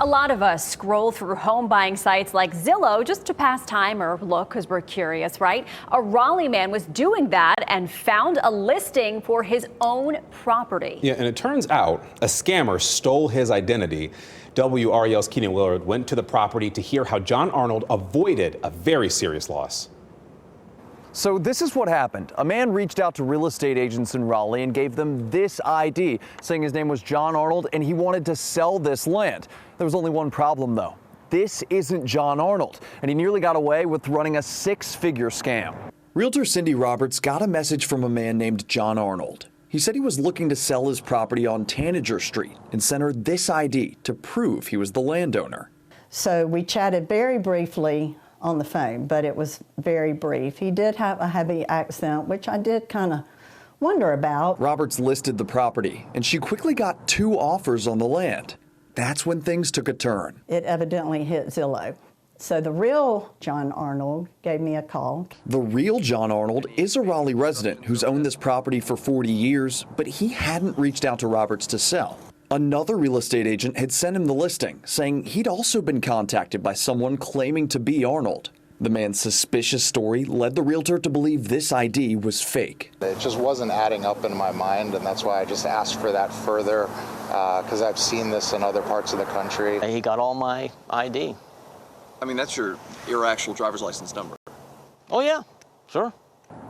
A lot of us scroll through home buying sites like Zillow just to pass time or look because we're curious, right? A Raleigh man was doing that and found a listing for his own property. Yeah, and it turns out a scammer stole his identity. WRAL's Keenan Willard went to the property to hear how Jon Arnold avoided a very serious loss. So this is what happened. A man reached out to real estate agents in Raleigh and gave them this ID, saying his name was Jon Arnold and he wanted to sell this land. There was only one problem though. This isn't Jon Arnold, and he nearly got away with running a six-figure scam. Realtor Cindy Roberts got a message from a man named Jon Arnold. He said he was looking to sell his property on Tanager Street and sent her this ID to prove he was the landowner. So we chatted very briefly on the phone, but it was very brief. He did have a heavy accent, which I did kind of wonder about. Roberts listed the property, and she quickly got 2 offers on the land. That's when things took a turn. It evidently hit Zillow. So the real Jon Arnold gave me a call. The real Jon Arnold is a Raleigh resident who's owned this property for 40 years, but he hadn't reached out to Roberts to sell. Another real estate agent had sent him the listing, saying he'd also been contacted by someone claiming to be Arnold. The man's suspicious story led the realtor to believe this ID was fake. It just wasn't adding up in my mind, and that's why I just asked for that further, because I've seen this in other parts of the country. He got all my ID. I mean, that's your actual driver's license number. Oh, yeah, sure.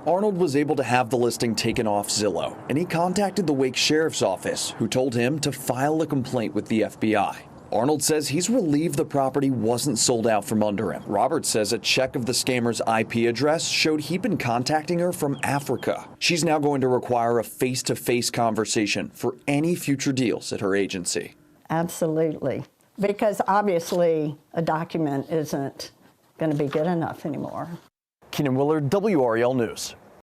Arnold was able to have the listing taken off Zillow, and he contacted the Wake Sheriff's Office, who told him to file a complaint with the FBI. Arnold says he's relieved the property wasn't sold out from under him. Roberts says a check of the scammer's IP address showed he'd been contacting her from Africa. She's now going to require a face-to-face conversation for any future deals at her agency. Absolutely, because obviously a document isn't going to be good enough anymore. Keenan Willard, WRAL News.